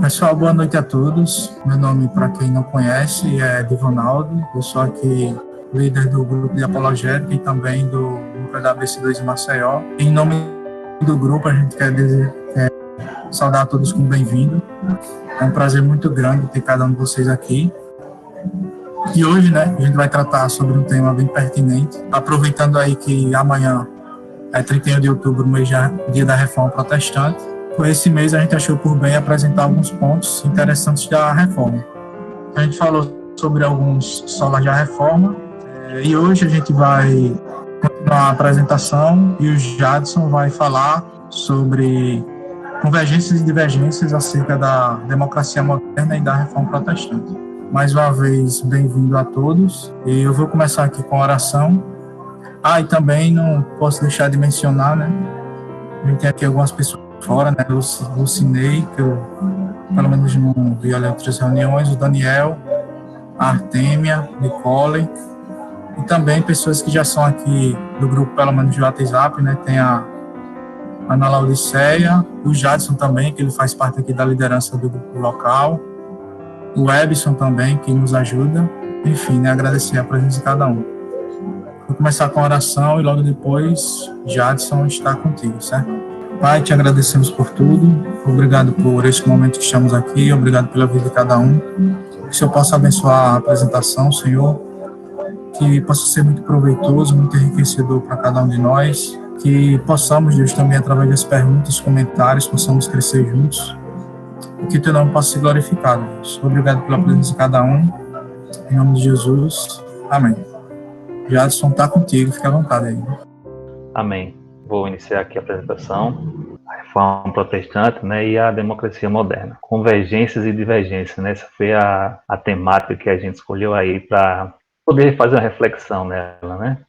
Pessoal, boa noite a todos. Meu nome, para quem não conhece, é Divonaldo. Eu sou aqui líder do grupo de apologética e também do grupo da ABC2 em Maceió. Em nome do grupo, a gente quer saudar a todos com bem-vindo. É um prazer muito grande ter cada um de vocês aqui. E hoje, a gente vai tratar sobre um tema bem pertinente, aproveitando aí que amanhã é 31 de outubro, dia da Reforma Protestante. Por esse mês, a gente achou por bem apresentar alguns pontos interessantes da Reforma. A gente falou sobre alguns solas da Reforma, e hoje a gente vai continuar a apresentação e o Jadson vai falar sobre convergências e divergências acerca da democracia moderna e da Reforma Protestante. Mais uma vez, bem-vindo a todos. E eu vou começar aqui com a oração. E também não posso deixar de mencionar, a gente tem aqui algumas pessoas fora, Lucinei, que eu pelo menos não vi ali outras reuniões, o Daniel, a Artêmia, Nicole, e também pessoas que já são aqui do grupo, pelo menos do WhatsApp, tem a Ana Lauriceia, o Jadson também, que ele faz parte aqui da liderança do grupo local, o Ebson também, que nos ajuda, enfim, agradecer a presença de cada um. Vou começar com a oração e logo depois, Jadson está contigo, certo? Pai, te agradecemos por tudo, obrigado por este momento que estamos aqui, obrigado pela vida de cada um, que o Senhor possa abençoar a apresentação, Senhor, que possa ser muito proveitoso, muito enriquecedor para cada um de nós, que possamos, Deus, também através das perguntas, comentários, possamos crescer juntos, e que teu nome possa ser glorificado, Deus. Obrigado pela presença de cada um, em nome de Jesus, amém. Jadson, está contigo, fica à vontade aí. Amém. Vou iniciar aqui a apresentação. A Reforma Protestante, e a democracia moderna. Convergências e divergências, Essa foi a temática que a gente escolheu aí para poder fazer uma reflexão nela,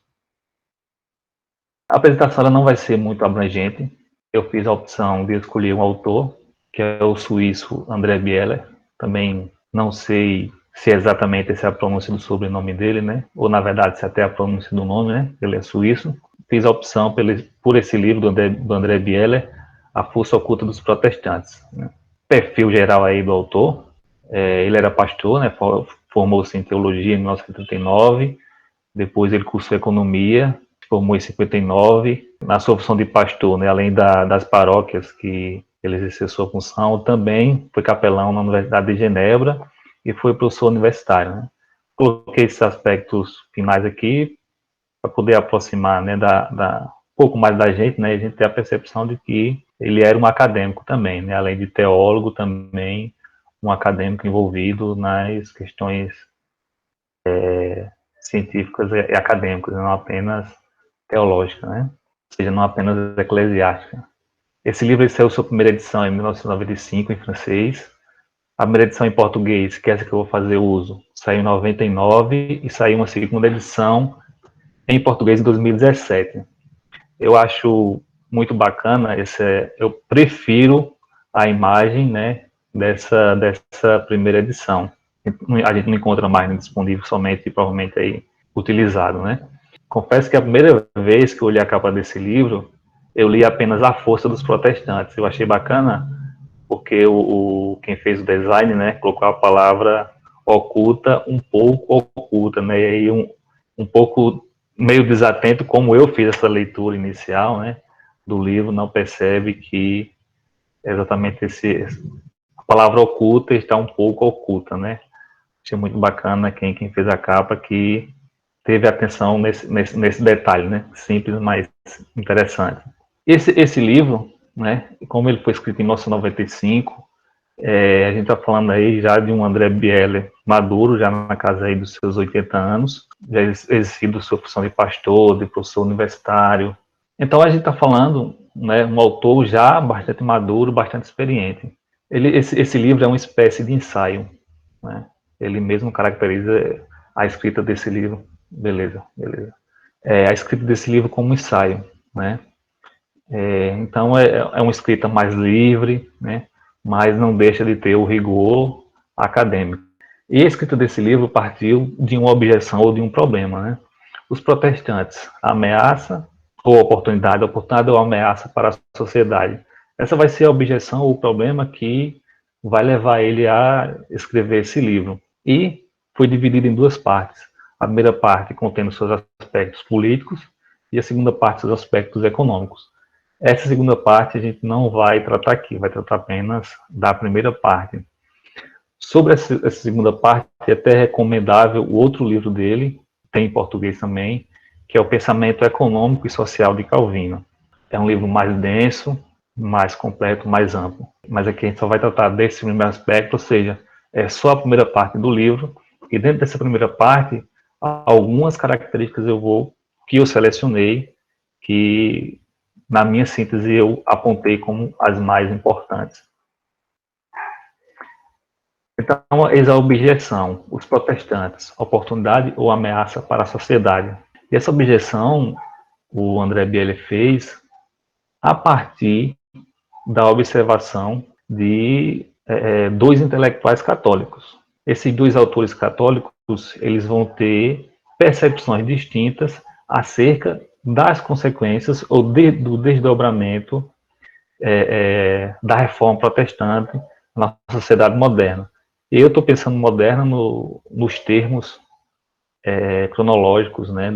A apresentação ela não vai ser muito abrangente. Eu fiz a opção de escolher um autor, que é o suíço André Bieler. Também não sei se é exatamente essa a pronúncia do sobrenome dele, ou na verdade se até a pronúncia do nome, Ele é suíço. Fiz a opção por esse livro do André Bieler, A Força Oculta dos Protestantes. Perfil geral aí do autor, ele era pastor, formou-se em teologia em 1939, depois ele cursou economia, formou em 59. Na sua função de pastor, além das paróquias que ele exerceu sua função, também foi capelão na Universidade de Genebra e foi professor universitário. Coloquei esses aspectos finais aqui para poder aproximar um pouco mais da gente, a gente ter a percepção de que ele era um acadêmico também, além de teólogo, também um acadêmico envolvido nas questões científicas e acadêmicas, não apenas teológicas, ou seja, não apenas eclesiástica. Esse livro saiu sua primeira edição em 1995, em francês. A primeira edição em português, que é essa que eu vou fazer uso, saiu em 99 e saiu uma segunda edição em português em 2017. Eu acho muito bacana, eu prefiro a imagem dessa primeira edição. A gente não encontra mais disponível, somente provavelmente aí utilizado. Confesso que a primeira vez que eu li a capa desse livro, eu li apenas A Força dos Protestantes. Eu achei bacana porque quem fez o design colocou a palavra oculta, um pouco oculta, e aí um pouco meio desatento, como eu fiz essa leitura inicial, do livro, não percebe que exatamente a palavra oculta está um pouco oculta, Achei muito bacana quem fez a capa, que teve atenção nesse detalhe, Simples, mas interessante. Esse livro, como ele foi escrito em 1995, a gente está falando aí já de um André Bieler maduro, já na casa aí dos seus 80 anos, já exercido sua função de pastor, de professor universitário. Então a gente está falando, um autor já bastante maduro, bastante experiente. Esse livro é uma espécie de ensaio, Ele mesmo caracteriza a escrita desse livro, beleza. A escrita desse livro como um ensaio, Então é uma escrita mais livre, mas não deixa de ter o rigor acadêmico. E a escrita desse livro partiu de uma objeção ou de um problema. Os protestantes, ameaça ou oportunidade ou ameaça para a sociedade. Essa vai ser a objeção ou o problema que vai levar ele a escrever esse livro. E foi dividido em duas partes. A primeira parte contendo seus aspectos políticos e a segunda parte seus aspectos econômicos. Essa segunda parte a gente não vai tratar aqui, vai tratar apenas da primeira parte. Sobre essa segunda parte, é até recomendável o outro livro dele, tem em português também, que é O Pensamento Econômico e Social de Calvino. É um livro mais denso, mais completo, mais amplo. Mas aqui a gente só vai tratar desse primeiro aspecto, ou seja, é só a primeira parte do livro, e dentro dessa primeira parte, algumas características que eu selecionei, que na minha síntese eu apontei como as mais importantes. Então, eis a objeção, os protestantes, oportunidade ou ameaça para a sociedade. E essa objeção, o André Biele fez a partir da observação de dois intelectuais católicos. Esses dois autores católicos, eles vão ter percepções distintas acerca das consequências ou do desdobramento da reforma protestante na sociedade moderna. Eu estou pensando moderna nos termos cronológicos, né,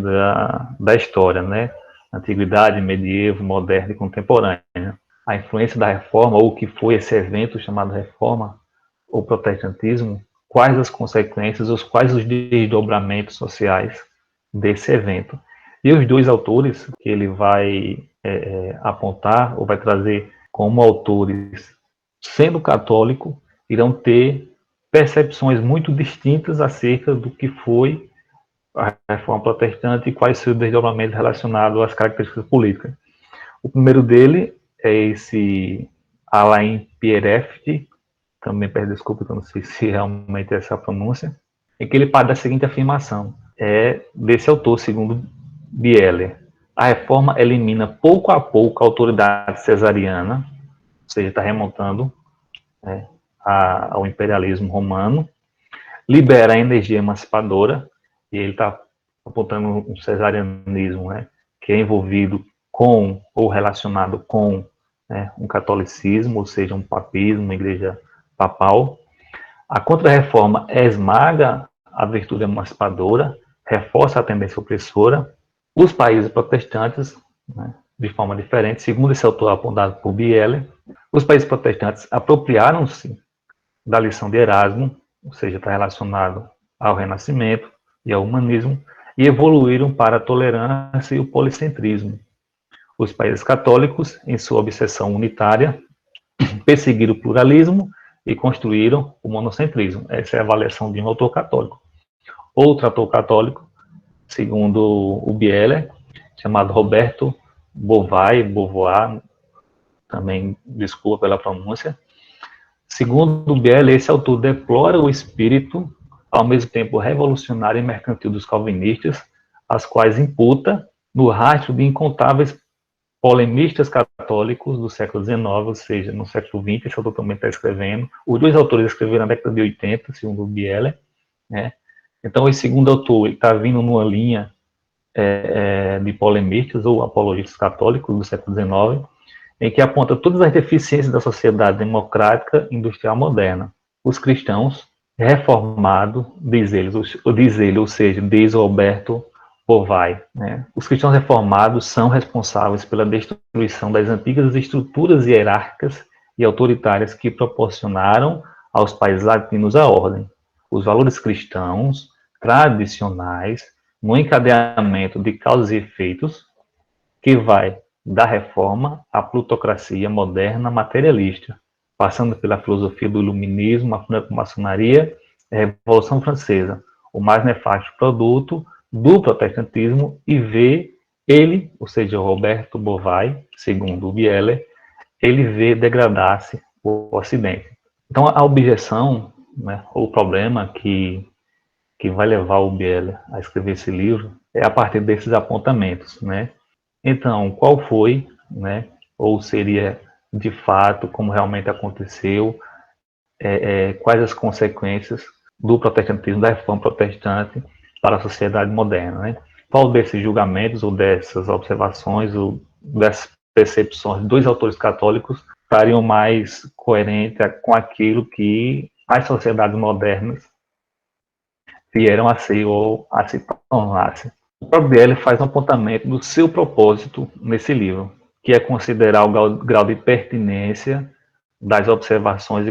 da história, né? Antiguidade, medievo, moderna e contemporânea. A influência da reforma, ou o que foi esse evento chamado reforma, ou protestantismo, quais as consequências, quais os desdobramentos sociais desse evento. E os dois autores que ele vai apontar, ou vai trazer como autores, sendo católico, irão ter percepções muito distintas acerca do que foi a reforma protestante e quais seus desdobramentos relacionados às características políticas. O primeiro dele é esse Alain Pierrefti, também peço desculpa, que eu não sei se realmente é essa a pronúncia, em que ele parte da seguinte afirmação, desse autor, segundo Biele: a reforma elimina pouco a pouco a autoridade cesariana, ou seja, está remontando ao imperialismo romano, libera a energia emancipadora, e ele está apontando um cesarianismo, que é envolvido com ou relacionado com um catolicismo, ou seja, um papismo, uma igreja papal. A Contra-Reforma esmaga a virtude emancipadora, reforça a tendência opressora. Os países protestantes, de forma diferente, segundo esse autor apontado por Biele, os países protestantes apropriaram-se da lição de Erasmo, ou seja, está relacionado ao Renascimento e ao humanismo, e evoluíram para a tolerância e o policentrismo. Os países católicos, em sua obsessão unitária, perseguiram o pluralismo e construíram o monocentrismo. Essa é a avaliação de um autor católico. Outro autor católico, segundo o Biele, chamado Roberto Beauvoir, também desculpa pela pronúncia. Segundo o Biele, esse autor deplora o espírito, ao mesmo tempo revolucionário e mercantil dos calvinistas, as quais imputa no rastro de incontáveis polemistas católicos do século XIX, ou seja, no século XX, esse autor também está escrevendo. Os dois autores escreveram na década de 80, segundo o Biele. Então, esse segundo autor está vindo numa linha de polemistas ou apologistas católicos do século XIX, em que aponta todas as deficiências da sociedade democrática industrial moderna. Os cristãos reformados, diz ele, ou seja, diz Roberto Beauvoir, os cristãos reformados são responsáveis pela destruição das antigas estruturas hierárquicas e autoritárias que proporcionaram aos países latinos a ordem. Os valores cristãos tradicionais, no encadeamento de causas e efeitos, que vai da reforma à plutocracia moderna materialista, passando pela filosofia do iluminismo, a maçonaria e a Revolução Francesa, o mais nefasto produto do protestantismo, e vê ele, ou seja, Roberto Beauvoir, segundo o Biele, ele vê degradar-se o Ocidente. Então, a objeção, o problema que vai levar o Biele a escrever esse livro é a partir desses apontamentos, Então, qual foi, ou seria de fato, como realmente aconteceu, quais as consequências do protestantismo, da reforma protestante para a sociedade moderna, Qual desses julgamentos, ou dessas observações, ou dessas percepções de dois autores católicos estariam mais coerentes com aquilo que as sociedades modernas vieram a ser ou a se tornar-se. O próprio Biele faz um apontamento do seu propósito nesse livro, que é considerar o grau de pertinência das observações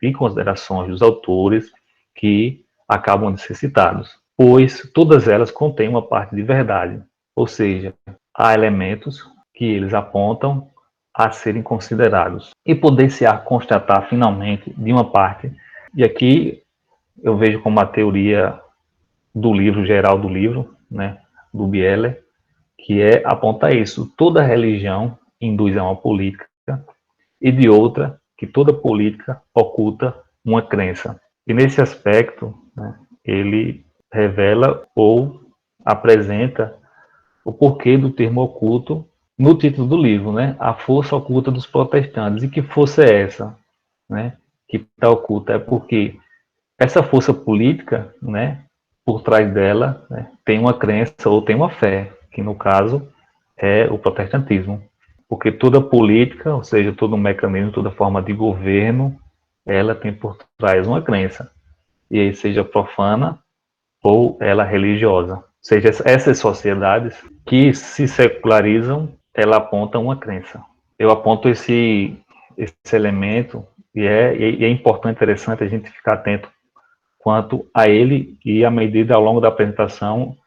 e considerações dos autores que acabam de ser citados, pois todas elas contêm uma parte de verdade, ou seja, há elementos que eles apontam a serem considerados e poder-se-á constatar finalmente de uma parte, e aqui eu vejo como a teoria do livro, geral do livro, né, do Biele, que aponta isso: toda religião induz a uma política, e de outra, que toda política oculta uma crença. E nesse aspecto, né, ele revela ou apresenta o porquê do termo oculto no título do livro, né? A força oculta dos protestantes. E que força é essa, né? Que está oculta? É porque essa força política, né, por trás dela, né, tem uma crença ou tem uma fé, que no caso é o protestantismo. Porque toda política, ou seja, todo mecanismo, toda forma de governo, ela tem por trás uma crença, e aí seja profana ou ela religiosa. Ou seja, essas sociedades que se secularizam, ela aponta uma crença. Eu aponto esse elemento, e é importante, interessante a gente ficar atento quanto a ele, e à medida ao longo da apresentação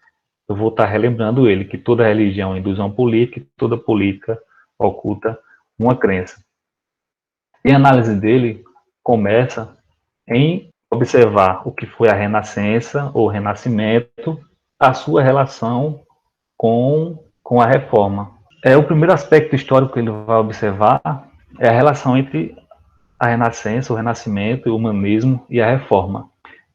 eu vou estar relembrando ele, que toda religião induz uma política, e toda política oculta uma crença. E a análise dele começa em observar o que foi a Renascença ou Renascimento, a sua relação com a Reforma. O primeiro aspecto histórico que ele vai observar é a relação entre a Renascença, o Renascimento, o Humanismo e a Reforma.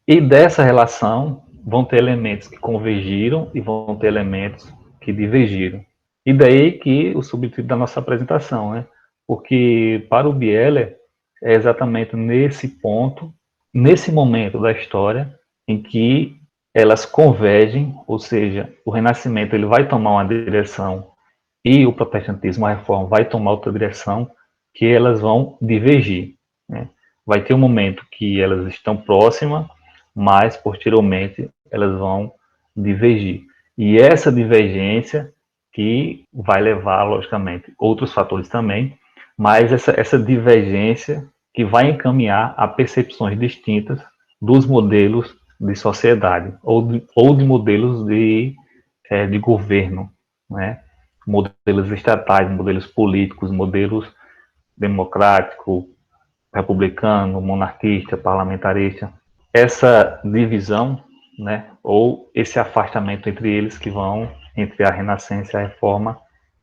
E dessa relação vão ter elementos que convergiram e vão ter elementos que divergiram. E daí que o subtítulo da nossa apresentação, né? Porque para o Biele é exatamente nesse ponto, nesse momento da história, em que elas convergem, ou seja, o Renascimento ele vai tomar uma direção e o protestantismo, a Reforma, vai tomar outra direção, que elas vão divergir, né? Vai ter um momento que elas estão próximas, mas posteriormente elas vão divergir. E essa divergência que vai levar, logicamente, outros fatores também, mas essa divergência que vai encaminhar a percepções distintas dos modelos de sociedade ou de modelos de governo, né? Modelos estatais, modelos políticos, modelos democrático, republicano, monarquista, parlamentarista. Essa divisão, né, ou esse afastamento entre eles que vão, entre a Renascença e a Reforma,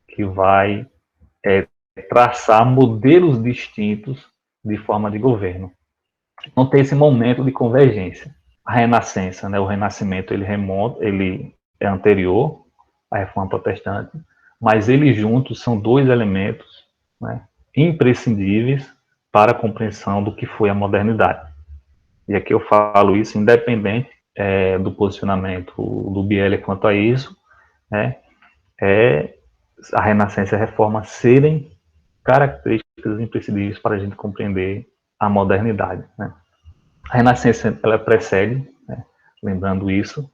que vai traçar modelos distintos de forma de governo. Não tem esse momento de convergência. A Renascença, né, o Renascimento, ele é anterior à Reforma Protestante, mas eles juntos são dois elementos, né, imprescindíveis para a compreensão do que foi a modernidade. E aqui eu falo isso independente do posicionamento do Biele quanto a isso, né, a Renascença e a Reforma serem características imprescindíveis para a gente compreender a modernidade, né. A Renascença ela precede, né, lembrando isso,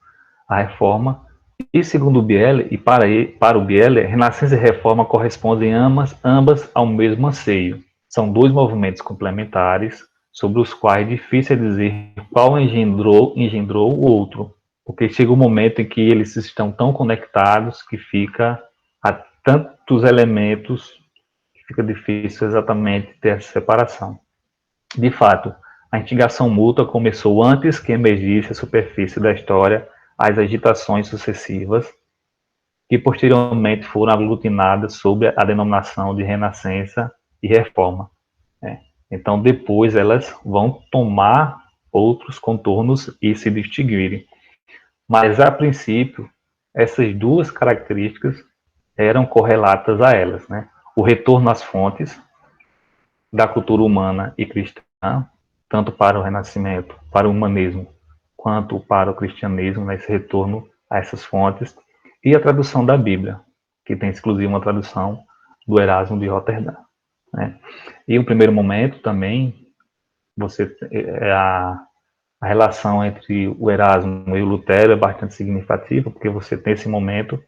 a Reforma, e segundo o Biele, e para o Biele, Renascença e Reforma correspondem ambas ao mesmo anseio. São dois movimentos complementares, sobre os quais é difícil dizer qual engendrou o outro, porque chega um momento em que eles estão tão conectados que há tantos elementos que fica difícil exatamente ter essa separação. De fato, a instigação mútua começou antes que emergisse à superfície da história as agitações sucessivas, que posteriormente foram aglutinadas sob a denominação de Renascença e Reforma. Então, depois elas vão tomar outros contornos e se distinguirem. Mas, a princípio, essas duas características eram correlatas a elas, né? O retorno às fontes da cultura humana e cristã, tanto para o Renascimento, para o humanismo, quanto para o cristianismo, nesse retorno a essas fontes, e a tradução da Bíblia, que tem exclusiva uma tradução do Erasmo de Roterdã. né? E o primeiro momento também, a relação entre o Erasmo e o Lutero é bastante significativa, porque você tem esse momento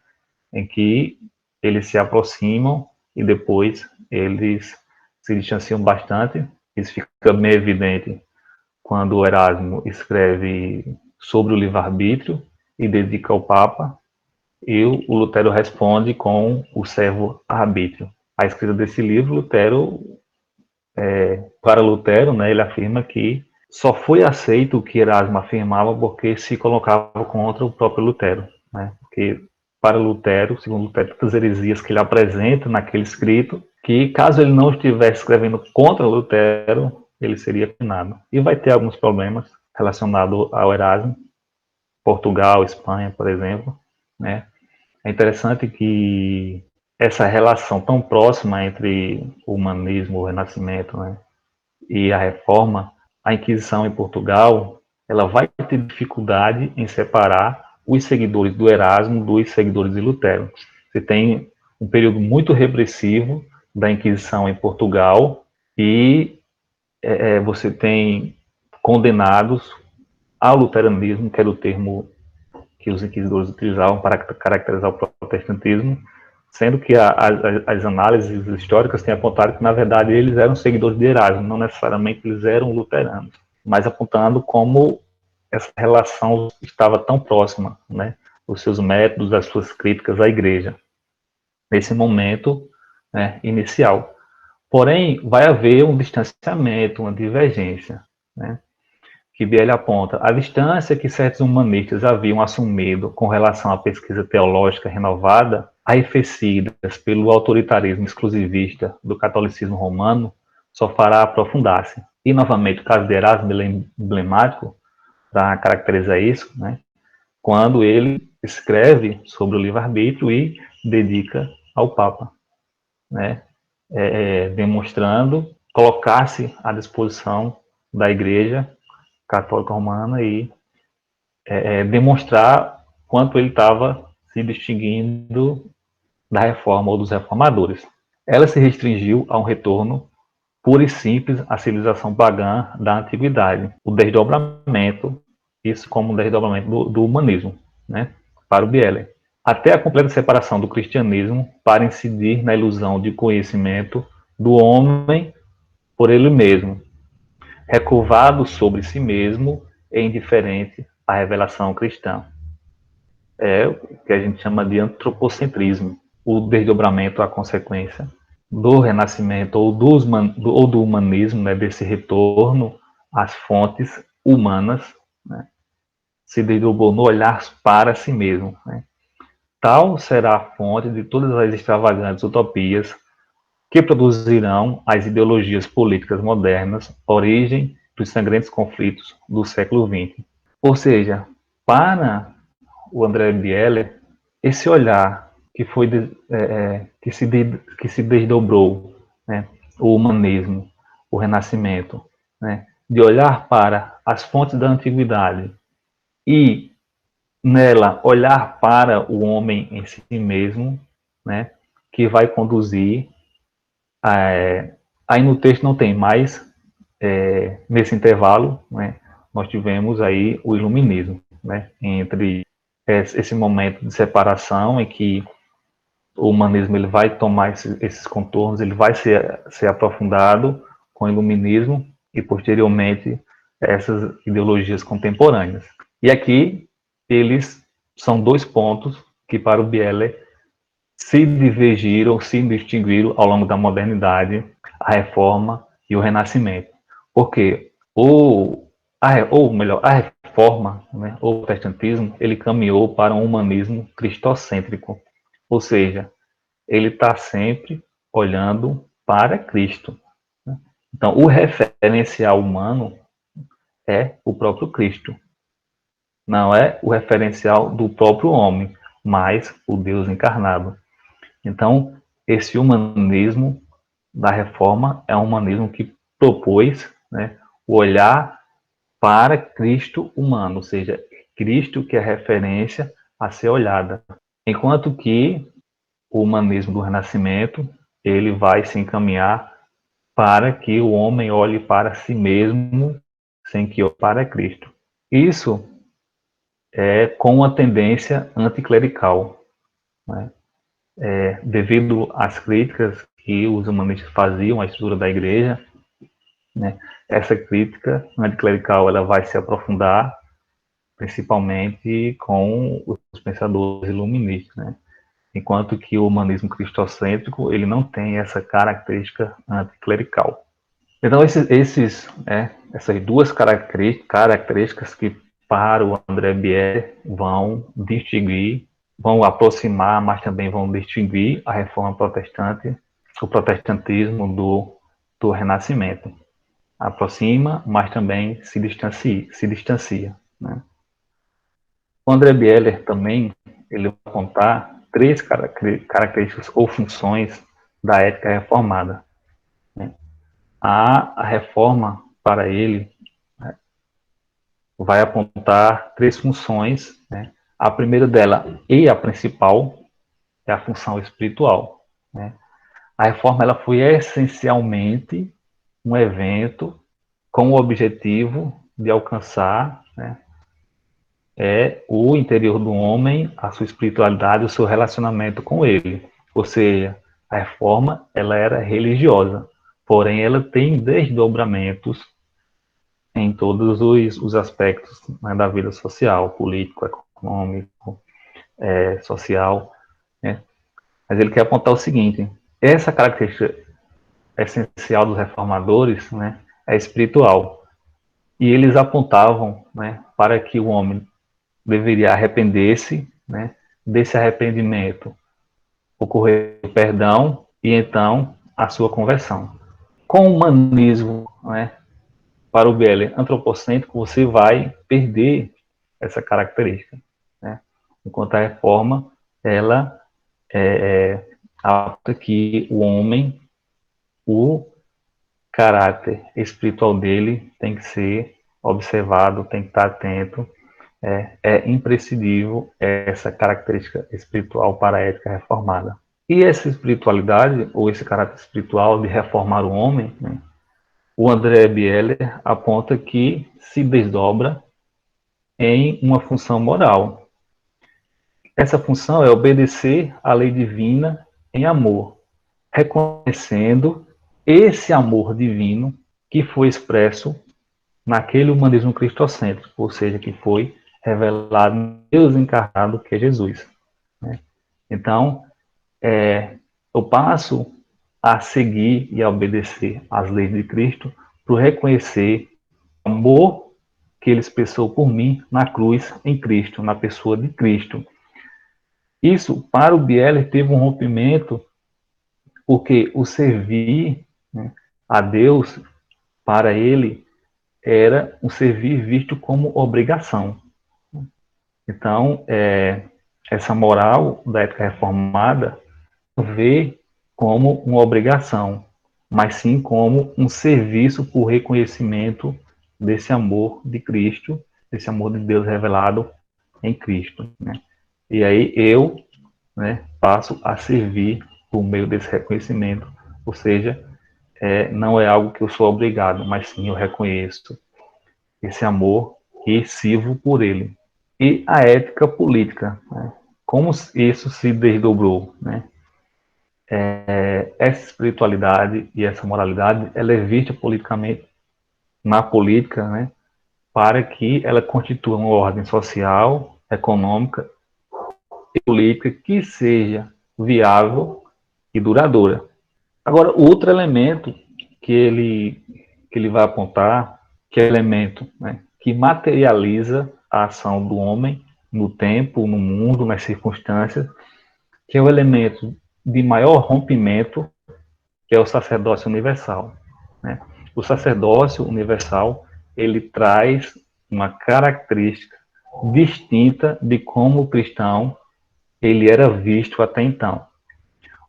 em que eles se aproximam e depois eles se distanciam bastante. Isso fica bem evidente quando o Erasmo escreve sobre o livre-arbítrio e dedica ao Papa, e o Lutero responde com o servo-arbítrio. A escrita desse livro, para Lutero, né, ele afirma que só foi aceito o que Erasmo afirmava porque se colocava contra o próprio Lutero, né? Porque para Lutero, segundo Lutero, todas as heresias que ele apresenta naquele escrito, que caso ele não estivesse escrevendo contra Lutero, ele seria penado. E vai ter alguns problemas relacionados ao Erasmo, Portugal, Espanha, por exemplo, né? É interessante que essa relação tão próxima entre o humanismo, o renascimento, né, e a reforma, a Inquisição em Portugal, ela vai ter dificuldade em separar os seguidores do Erasmo dos seguidores de Lutero. Você tem um período muito repressivo da Inquisição em Portugal e você tem condenados ao luteranismo, que era o termo que os inquisidores utilizavam para caracterizar o protestantismo, sendo que as análises históricas têm apontado que, na verdade, eles eram seguidores de Erasmo, não necessariamente eles eram luteranos, mas apontando como essa relação estava tão próxima, né, os seus métodos, as suas críticas à igreja, nesse momento, né, inicial. Porém, vai haver um distanciamento, uma divergência, né, que Biel aponta. A distância que certos humanistas haviam assumido com relação à pesquisa teológica renovada, arrefecidas pelo autoritarismo exclusivista do catolicismo romano, só fará aprofundar-se. E, novamente, o caso de Erasmo é emblemático para caracterizar isso, né, quando ele escreve sobre o livre-arbítrio e dedica ao Papa, né, demonstrando colocar-se à disposição da Igreja Católica Romana e demonstrar quanto ele estava se distinguindo da reforma ou dos reformadores. Ela se restringiu a um retorno puro e simples à civilização pagã da antiguidade, o desdobramento, isso como um desdobramento do humanismo, né, para o Biele, até a completa separação do cristianismo para incidir na ilusão de conhecimento do homem por ele mesmo, recurvado sobre si mesmo e indiferente à revelação cristã. É o que a gente chama de antropocentrismo, o desdobramento, a consequência do renascimento ou do humanismo, né, desse retorno às fontes humanas, né, se desdobrou no olhar para si mesmo. Né. Tal será a fonte de todas as extravagantes utopias que produzirão as ideologias políticas modernas, origem dos sangrentos conflitos do século XX. Ou seja, para o André Bieler, esse olhar que se desdobrou, né, o humanismo, o renascimento, né, de olhar para as fontes da antiguidade e nela olhar para o homem em si mesmo, né, que vai conduzir aí no texto não tem, mas nesse intervalo, né, nós tivemos aí o iluminismo, né, entre esse momento de separação em que o humanismo ele vai tomar esses contornos, ele vai ser aprofundado com o iluminismo e posteriormente essas ideologias contemporâneas. E aqui eles são dois pontos que para o Bieler se divergiram, se distinguiram ao longo da modernidade, a reforma e o renascimento. Porque a reforma, né, ou o protestantismo, ele caminhou para um humanismo cristocêntrico. Ou seja, ele está sempre olhando para Cristo. Né? Então, o referencial humano é o próprio Cristo. Não é o referencial do próprio homem, mas o Deus encarnado. Então, esse humanismo da reforma é um humanismo que propôs, né, o olhar para Cristo humano, ou seja, Cristo que é referência a ser olhada. Enquanto que o humanismo do Renascimento, ele vai se encaminhar para que o homem olhe para si mesmo sem que olhe para Cristo. Isso é com uma tendência anticlerical, né? Devido às críticas que os humanistas faziam à estrutura da igreja, né? Essa crítica anticlerical ela vai se aprofundar principalmente com os pensadores iluministas, né? Enquanto que o humanismo cristocêntrico ele não tem essa característica anticlerical. Então essas duas características que para o André Bieler vão distinguir, vão aproximar, mas também vão distinguir a reforma protestante, o protestantismo do Renascimento. Aproxima, mas também se distancia, né? O André Bieler também ele vai apontar 3 características ou funções da ética reformada, né? A reforma, para ele, né, vai apontar 3 funções, né? A primeira dela, e a principal, é a função espiritual, né? A reforma ela foi essencialmente um evento com o objetivo de alcançar, né, o interior do homem, a sua espiritualidade, o seu relacionamento com ele. Ou seja, a reforma ela era religiosa, porém ela tem desdobramentos em todos os aspectos, né, da vida social, político, econômico, social, né? Mas ele quer apontar o seguinte: essa característica essencial dos reformadores, né, é espiritual. E eles apontavam, né, para que o homem deveria arrepender-se, né, desse arrependimento ocorrer o perdão e então a sua conversão. Com o humanismo, né, para o Bieler antropocêntrico, você vai perder essa característica, né? Enquanto a reforma, ela aponta que o homem, o caráter espiritual dele tem que ser observado, tem que estar atento. É imprescindível essa característica espiritual para a ética reformada. E essa espiritualidade, ou esse caráter espiritual de reformar o homem, né, o André Bieler aponta que se desdobra em uma função moral. Essa função é obedecer à lei divina em amor, reconhecendo esse amor divino que foi expresso naquele humanismo cristocêntrico, ou seja, que foi revelado em Deus encarnado, que é Jesus, né? Então, eu passo a seguir e a obedecer às leis de Cristo por reconhecer o amor que ele expressou por mim na cruz em Cristo, na pessoa de Cristo. Isso, para o Bieler, teve um rompimento, porque o servir, né, a Deus, para ele, era um servir visto como obrigação. Então, essa moral da ética reformada vê como uma obrigação, mas sim como um serviço por reconhecimento desse amor de Cristo, desse amor de Deus revelado em Cristo, né? E aí eu, né, passo a servir por meio desse reconhecimento, ou seja, não é algo que eu sou obrigado, mas sim eu reconheço esse amor e sirvo por ele. E a ética política, né? Como isso se desdobrou, né? Essa espiritualidade e essa moralidade, ela é vista politicamente na política, né, para que ela constitua uma ordem social, econômica e política que seja viável e duradoura. Agora, outro elemento que ele vai apontar, que é o elemento, né, que materializa a ação do homem no tempo, no mundo, nas circunstâncias, que é o elemento de maior rompimento, que é o sacerdócio universal, né? O sacerdócio universal, ele traz uma característica distinta de como o cristão ele era visto até então.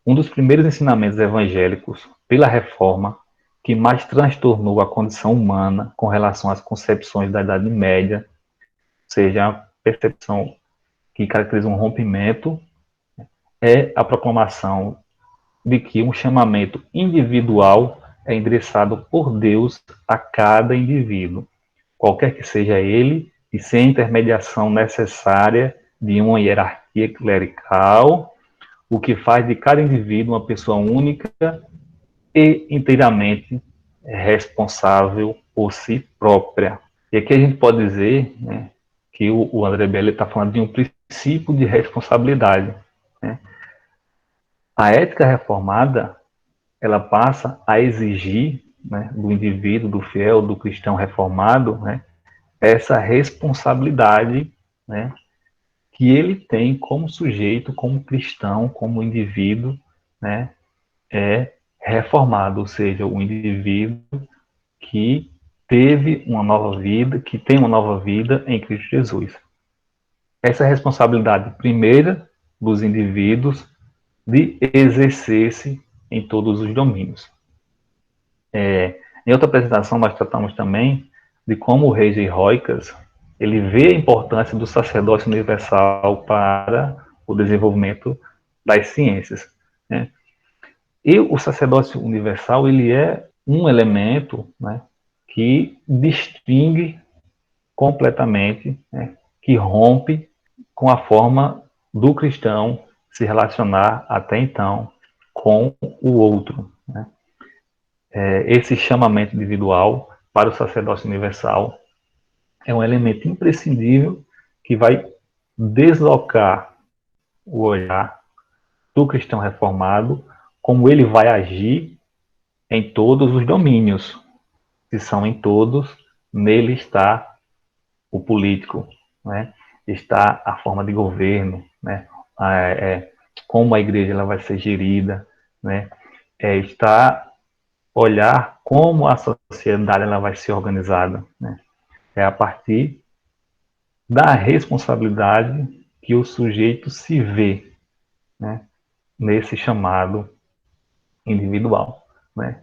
Um dos primeiros ensinamentos evangélicos pela reforma que mais transtornou a condição humana com relação às concepções da Idade Média, ou seja, a percepção que caracteriza um rompimento, é a proclamação de que um chamamento individual é endereçado por Deus a cada indivíduo, qualquer que seja ele, e sem intermediação necessária de uma hierarquia clerical, o que faz de cada indivíduo uma pessoa única e inteiramente responsável por si própria. E aqui a gente pode dizer, né, que o André Bello está falando de um princípio de responsabilidade, né? A ética reformada, ela passa a exigir, né, do indivíduo, do fiel, do cristão reformado, né, essa responsabilidade, né, que ele tem como sujeito, como cristão, como indivíduo, né, reformado, ou seja, o indivíduo que teve uma nova vida, que tem uma nova vida em Cristo Jesus. Essa é a responsabilidade primeira dos indivíduos de exercer-se em todos os domínios. Em outra apresentação, nós tratamos também de como o rei Roicas ele vê a importância do sacerdócio universal para o desenvolvimento das ciências, né? E o sacerdócio universal ele é um elemento, né, que distingue completamente, né, que rompe com a forma do cristão se relacionar até então com o outro, né? Esse chamamento individual para o sacerdócio universal é um elemento imprescindível que vai deslocar o olhar do cristão reformado, como ele vai agir em todos os domínios. Se são em todos, nele está o político, né? Está a forma de governo, né? Como a igreja ela vai ser gerida, né? Está olhar como a sociedade ela vai ser organizada, né? É a partir da responsabilidade que o sujeito se vê, né, nesse chamado individual, né?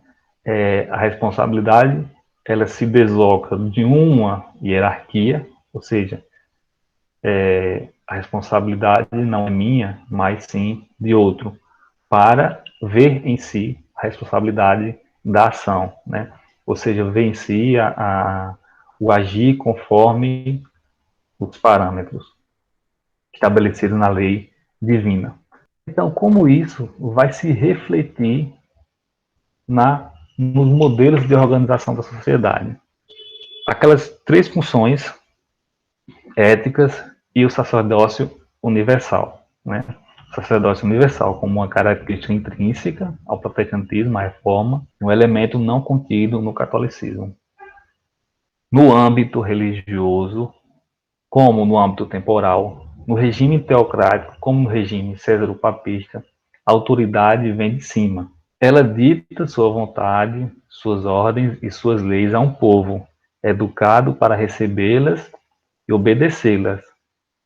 A responsabilidade ela se desloca de uma hierarquia, ou seja, a responsabilidade não é minha, mas sim de outro, para ver em si a responsabilidade da ação, né? Ou seja, ver em si o agir conforme os parâmetros estabelecidos na lei divina. Então, como isso vai se refletir nos modelos de organização da sociedade? Aquelas três funções éticas e o sacerdócio universal, né? O sacerdócio universal como uma característica intrínseca ao protestantismo, à reforma, um elemento não contido no catolicismo. No âmbito religioso, como no âmbito temporal, no regime teocrático, como no regime césaro-papista, a autoridade vem de cima. Ela dita sua vontade, suas ordens e suas leis a um povo, educado para recebê-las e obedecê-las.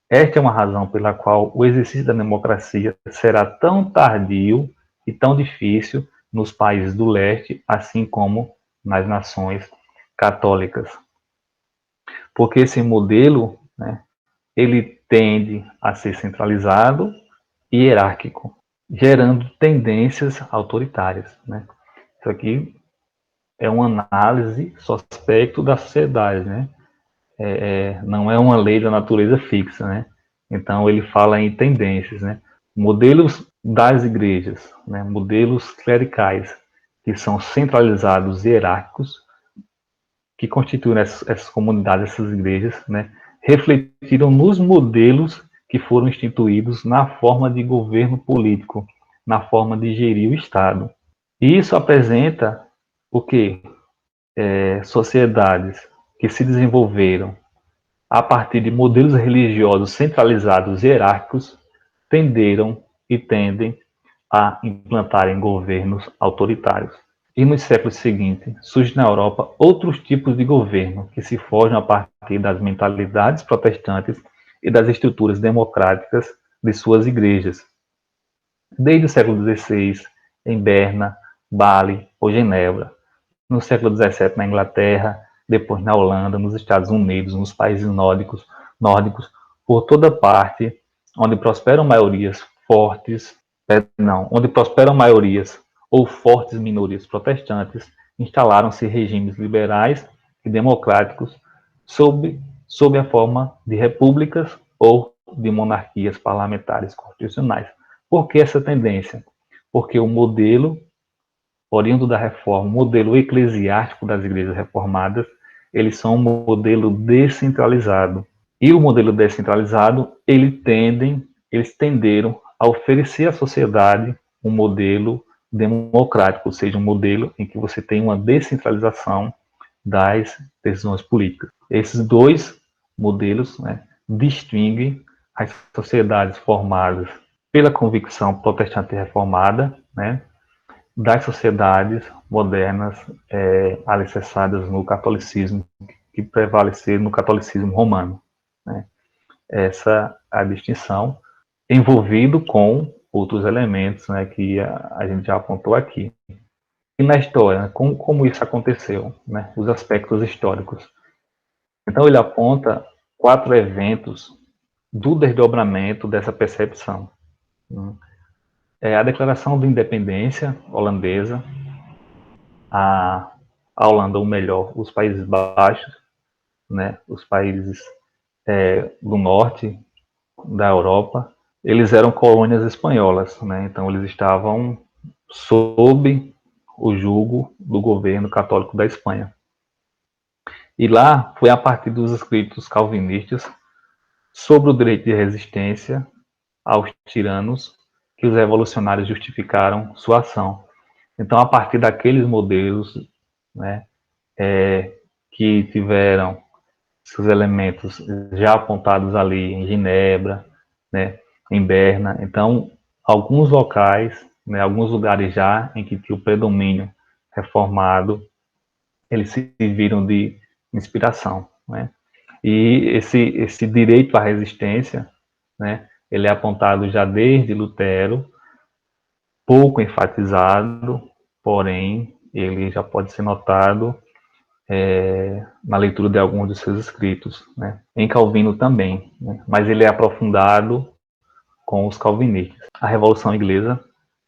Esta é uma razão pela qual o exercício da democracia será tão tardio e tão difícil nos países do leste, assim como nas nações católicas. Porque esse modelo, né, ele tende a ser centralizado e hierárquico, gerando tendências autoritárias, né? Isso aqui é uma análise suspecto da sociedade, né? Não é uma lei da natureza fixa, né? Então ele fala em tendências, né? Modelos das igrejas, né? Modelos clericais que são centralizados e hierárquicos, que constituem essas comunidades, essas igrejas, né? Refletiram nos modelos que foram instituídos na forma de governo político, na forma de gerir o Estado. E isso apresenta o quê? Sociedades que se desenvolveram a partir de modelos religiosos centralizados e hierárquicos, tenderam e tendem a implantarem governos autoritários. E nos séculos seguintes, surgem na Europa outros tipos de governo que se forjam a partir das mentalidades protestantes e das estruturas democráticas de suas igrejas. Desde o século XVI, em Berna, Bali ou Genebra, no século XVII na Inglaterra, depois na Holanda, nos Estados Unidos, nos países nórdicos, por toda parte, onde prosperam maiorias fortes, onde prosperam maiorias ou fortes minorias protestantes, instalaram-se regimes liberais e democráticos sob a forma de repúblicas ou de monarquias parlamentares constitucionais. Por que essa tendência? Porque o modelo oriundo da reforma, o modelo eclesiástico das igrejas reformadas, eles são um modelo descentralizado. E o modelo descentralizado, eles tenderam a oferecer à sociedade um modelo democrático, ou seja, um modelo em que você tem uma descentralização das decisões políticas. Esses dois modelos, né, distinguem as sociedades formadas pela convicção protestante reformada, né, das sociedades modernas alicerçadas no catolicismo, que prevaleceram no catolicismo romano. Né? Essa é a distinção, envolvido com outros elementos, né, que a gente já apontou aqui. E na história, como isso aconteceu, né, os aspectos históricos. Então ele aponta 4 eventos do desdobramento dessa percepção. A Declaração de Independência holandesa, a Holanda, ou melhor, os Países Baixos, né, os países do norte da Europa, eles eram colônias espanholas, né, então eles estavam sob o jugo do governo católico da Espanha. E lá foi a partir dos escritos calvinistas sobre o direito de resistência aos tiranos que os revolucionários justificaram sua ação. Então, a partir daqueles modelos, né, que tiveram seus elementos já apontados ali em Genebra, né, em Berna, então, alguns locais, né, alguns lugares já em que tinha o predomínio reformado, eles se viram de inspiração, né? E esse direito à resistência, né, ele é apontado já desde Lutero, pouco enfatizado, porém ele já pode ser notado na leitura de alguns de seus escritos, né? Em Calvino também, né? Mas ele é aprofundado com os calvinistas. A Revolução Inglesa,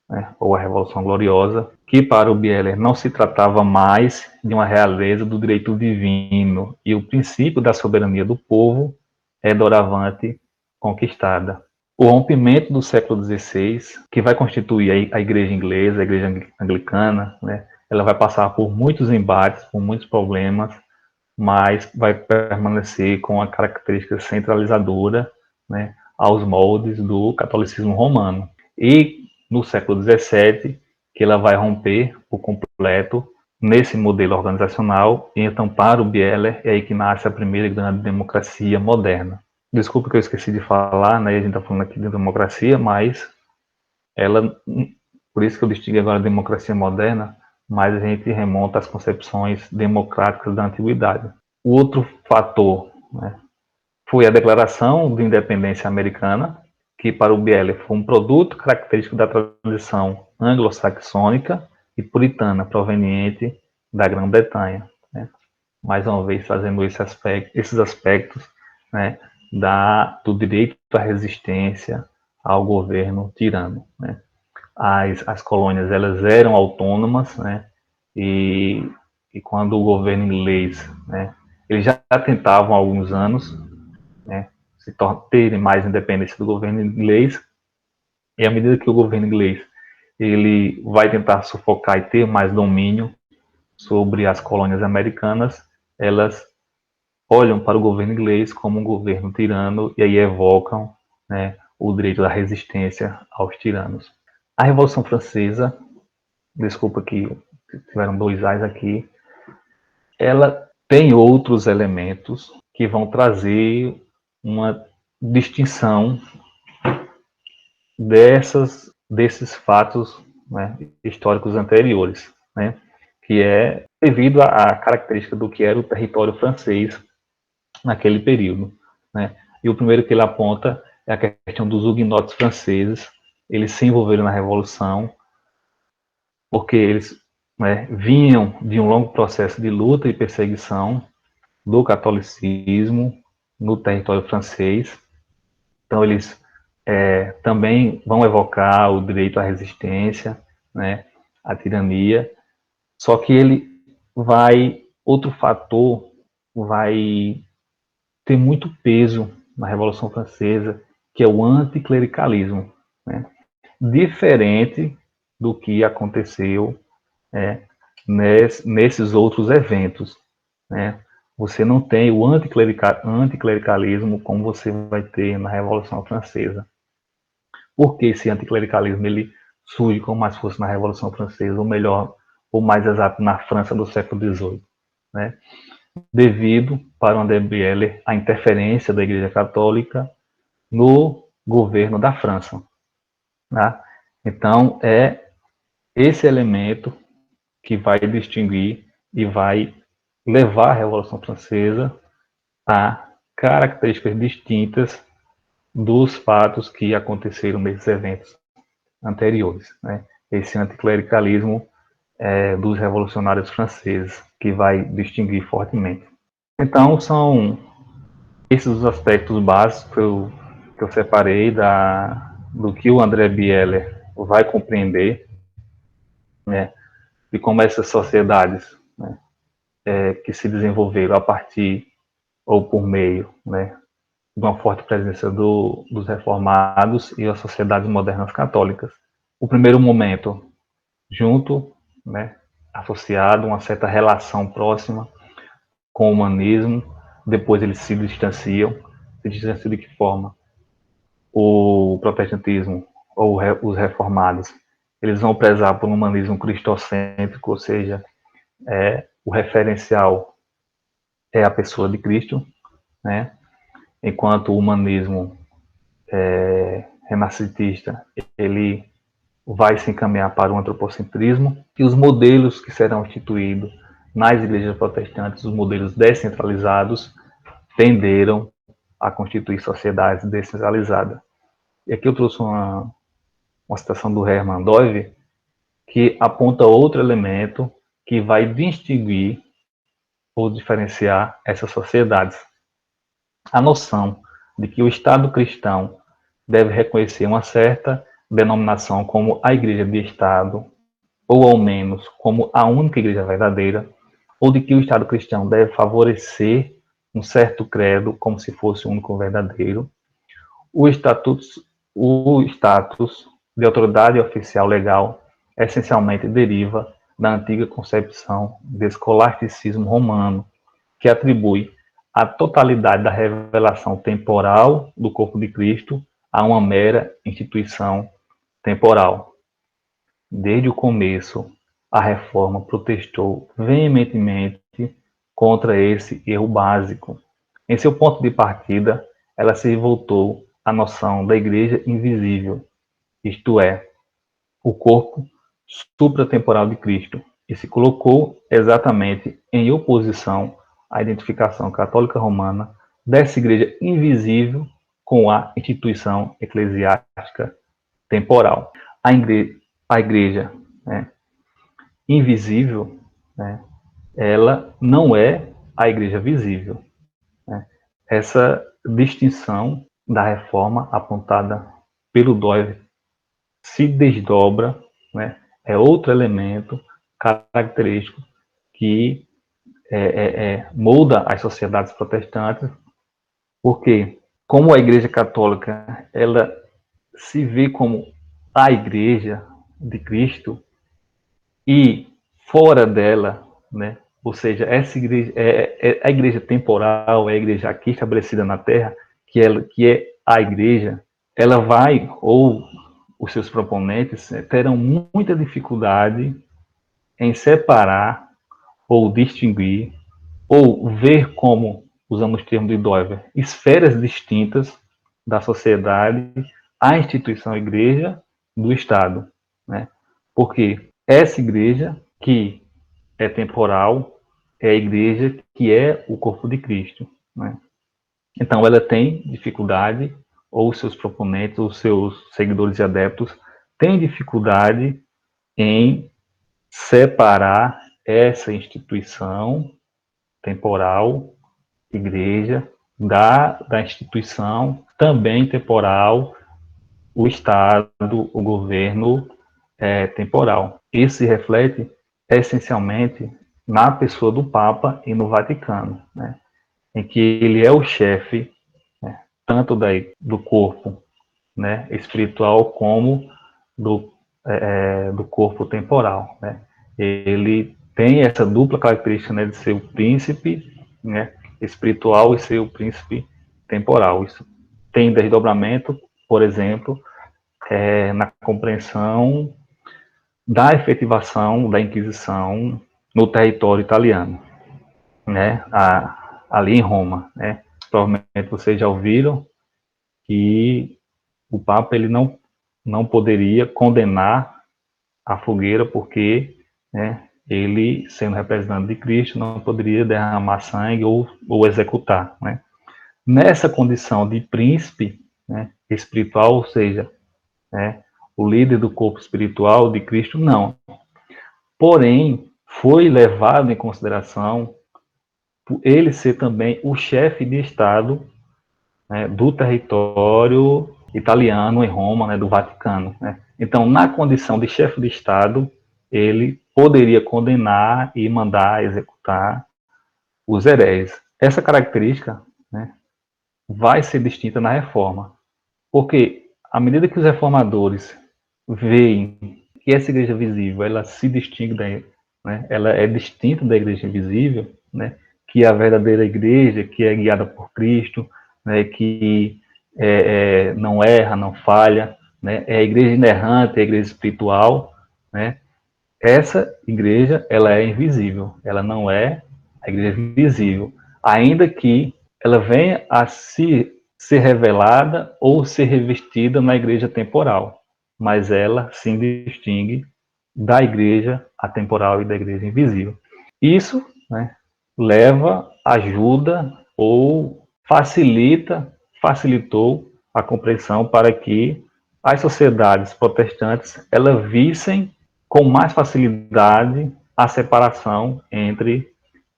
né, ou a Revolução Gloriosa, que para o Bieler não se tratava mais de uma realeza do direito divino, e o princípio da soberania do povo é doravante conquistada. O rompimento do século XVI, que vai constituir a igreja inglesa, a igreja anglicana, né, ela vai passar por muitos embates, por muitos problemas, mas vai permanecer com a característica centralizadora, né, aos moldes do catolicismo romano. E no século XVII, que ela vai romper por completo nesse modelo organizacional, e então para o Bieler é aí que nasce a primeira grande democracia moderna. Desculpa que eu esqueci de falar, né, a gente está falando aqui de democracia, mas ela, por isso que eu distingo agora a democracia moderna, mas a gente remonta às concepções democráticas da antiguidade. O outro fator, né, foi a Declaração de Independência Americana, que para o Bieler foi um produto característico da tradição anglo-saxônica e puritana proveniente da Grã-Bretanha, né? Mais uma vez trazendo esses aspectos, né, do direito à resistência ao governo tirano, né? As colônias, elas eram autônomas, né? E quando o governo inglês, né, eles já tentavam há alguns anos, né, terem mais independência do governo inglês, e à medida que o governo inglês ele vai tentar sufocar e ter mais domínio sobre as colônias americanas, elas olham para o governo inglês como um governo tirano e aí evocam, né, o direito da resistência aos tiranos. A Revolução Francesa, desculpa que tiveram 2 A's aqui, ela tem outros elementos que vão trazer uma distinção desses fatos, né, históricos anteriores, né, que é devido à característica do que era o território francês naquele período, né. E o primeiro que ele aponta é a questão dos huguenotes franceses. Eles se envolveram na Revolução porque eles, né, vinham de um longo processo de luta e perseguição do catolicismo no território francês. Então eles também vão evocar o direito à resistência, né, à tirania, só que outro fator vai ter muito peso na Revolução Francesa, que é o anticlericalismo, né? Diferente do que aconteceu, nesses outros eventos, né? Você não tem o anticlericalismo como você vai ter na Revolução Francesa. Por que esse anticlericalismo ele surge com mais força na Revolução Francesa, ou melhor, ou mais exato, na França do século XVIII, né? Devido, para André Bieler, à interferência da Igreja Católica no governo da França. Tá? Então, é esse elemento que vai distinguir e vai levar a Revolução Francesa a características distintas dos fatos que aconteceram nesses eventos anteriores, né? Esse anticlericalismo dos revolucionários franceses, que vai distinguir fortemente. Então, são esses os aspectos básicos que eu separei do que o André Bieler vai compreender, né, de como essas sociedades, né, que se desenvolveram a partir ou por meio, né, de uma forte presença dos reformados e as sociedades modernas católicas. O primeiro momento, junto, né, associado a uma certa relação próxima com o humanismo, depois eles se distanciam de que forma? O protestantismo ou os reformados, eles vão prezar por um humanismo cristocêntrico, ou seja, o referencial é a pessoa de Cristo, né? Enquanto o humanismo renascentista, ele vai se encaminhar para o antropocentrismo, e os modelos que serão instituídos nas igrejas protestantes, os modelos descentralizados, tenderam a constituir sociedades descentralizadas. E aqui eu trouxe uma citação do Hermann Dove, que aponta outro elemento que vai distinguir ou diferenciar essas sociedades. A noção de que o Estado cristão deve reconhecer uma certa denominação como a Igreja de Estado, ou ao menos como a única Igreja verdadeira, ou de que o Estado cristão deve favorecer um certo credo como se fosse o único verdadeiro. O status de autoridade oficial legal essencialmente deriva da antiga concepção de escolasticismo romano, que atribui a totalidade da revelação temporal do corpo de Cristo a uma mera instituição temporal. Desde o começo, a Reforma protestou veementemente contra esse erro básico. Em seu ponto de partida, ela se voltou à noção da Igreja invisível, isto é, o corpo supratemporal de Cristo, e se colocou exatamente em oposição à identificação católica romana dessa Igreja invisível com a instituição eclesiástica temporal. A igreja, né, invisível, né, ela não é a igreja visível, né? Essa distinção da reforma apontada pelo Dove se desdobra, né, é outro elemento característico que molda as sociedades protestantes, porque como a Igreja Católica ela se vê como a Igreja de Cristo, e fora dela, né, ou seja, essa igreja é a igreja temporal, é a igreja aqui estabelecida na Terra, que é a igreja, ela vai, ou os seus proponentes, terão muita dificuldade em separar, ou distinguir, ou ver como, usamos o termo de Dover, esferas distintas da sociedade, a instituição igreja do Estado, né? Porque essa igreja que é temporal é a igreja que é o corpo de Cristo, né? Então ela tem dificuldade, ou os seus proponentes, os seus seguidores e adeptos têm dificuldade em separar essa instituição temporal, igreja, da instituição também temporal, o Estado, o governo temporal. Isso se reflete essencialmente na pessoa do Papa e no Vaticano, né, em que ele é o chefe, né, tanto do corpo, né, espiritual como do corpo temporal, né. Ele tem essa dupla característica, né, de ser o príncipe, né, espiritual e ser o príncipe temporal. Isso tem desdobramento, por exemplo, na compreensão da efetivação da Inquisição no território italiano, né, ali em Roma, né. Provavelmente vocês já ouviram que o Papa ele não poderia condenar a fogueira porque, né, ele, sendo representante de Cristo, não poderia derramar sangue ou executar, né. Nessa condição de príncipe, né, espiritual, ou seja, né, o líder do corpo espiritual de Cristo, não. Porém, foi levado em consideração ele ser também o chefe de Estado, né, do território italiano em Roma, né, do Vaticano, né. Então, na condição de chefe de Estado, ele poderia condenar e mandar executar os hereges. Essa característica, né, vai ser distinta na reforma, porque à medida que os reformadores veem que essa igreja visível ela se distingue né, ela é distinta da igreja invisível, né, que é a verdadeira igreja, que é guiada por Cristo, né, que não erra, não falha, né, é a igreja inerrante, é a igreja espiritual, né. Essa igreja ela é invisível, ela não é a igreja visível, ainda que ela venha a ser revelada ou ser revestida na igreja temporal, mas ela se distingue da igreja atemporal e da igreja invisível. Isso, né, leva, ajuda ou facilitou a compreensão para que as sociedades protestantes elas vissem com mais facilidade a separação entre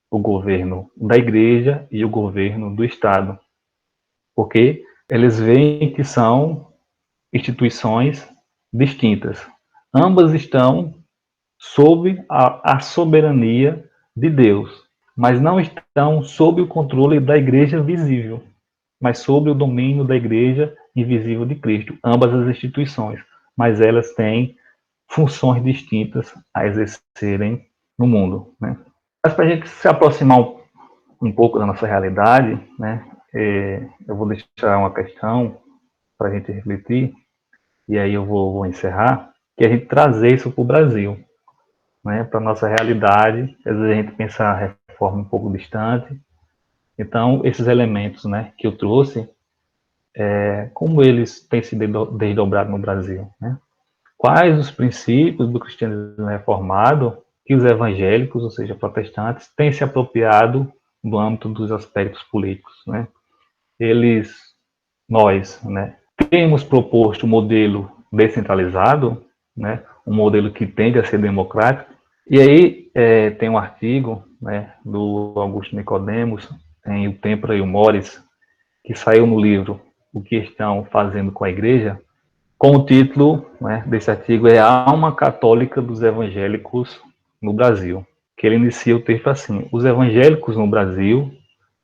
o governo da igreja e o governo do Estado, porque eles veem que são instituições distintas. Ambas estão sob a soberania de Deus, mas não estão sob o controle da igreja visível, mas sob o domínio da igreja invisível de Cristo. Ambas as instituições, mas elas têm funções distintas a exercerem no mundo, né? Mas para a gente se aproximar um pouco da nossa realidade, né, eu vou deixar uma questão para a gente refletir, e aí eu vou encerrar, que a gente trazer isso para o Brasil, né, para a nossa realidade. Às vezes a gente pensa a reforma um pouco distante. Então, esses elementos, né, que eu trouxe, como eles têm sido desdobrados no Brasil, né? Quais os princípios do cristianismo reformado que os evangélicos, ou seja, protestantes, têm se apropriado do âmbito dos aspectos políticos, né? Nós, né, temos proposto um modelo descentralizado, né, um modelo que tende a ser democrático. E aí tem um artigo, né, do Augusto Nicodemos, em O Tempra e o Mores, que saiu no livro O que Estão Fazendo com a Igreja, com o título, né, desse artigo é A Alma Católica dos Evangélicos no Brasil, que ele inicia o texto assim: os evangélicos no Brasil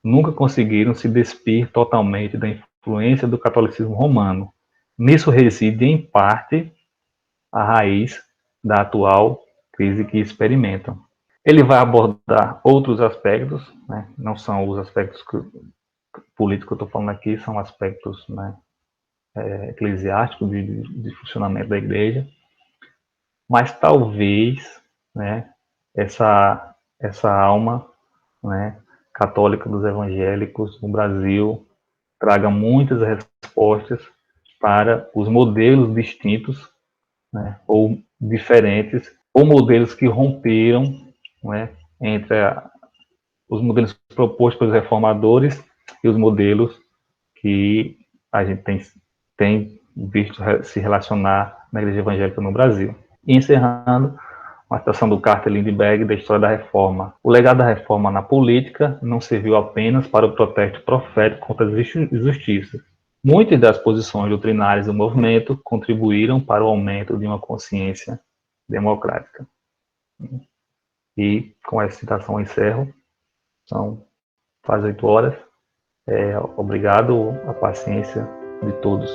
nunca conseguiram se despir totalmente da influência do catolicismo romano. Nisso reside, em parte, a raiz da atual crise que experimentam. Ele vai abordar outros aspectos, né, não são os aspectos políticos que eu estou falando aqui, são aspectos, né, eclesiástico de funcionamento da igreja, mas talvez, né, essa alma, né, católica dos evangélicos no Brasil traga muitas respostas para os modelos distintos, né, ou diferentes, ou modelos que romperam, né, entre os modelos propostos pelos reformadores e os modelos que a gente tem visto se relacionar na igreja evangélica no Brasil. E encerrando, uma citação do Carter Lindbergh da História da Reforma. O legado da reforma na política não serviu apenas para o protesto profético contra as injustiças. Muitas das posições doutrinárias do movimento contribuíram para o aumento de uma consciência democrática. E com essa citação eu encerro. São quase 8 horas. Obrigado a paciência de todos.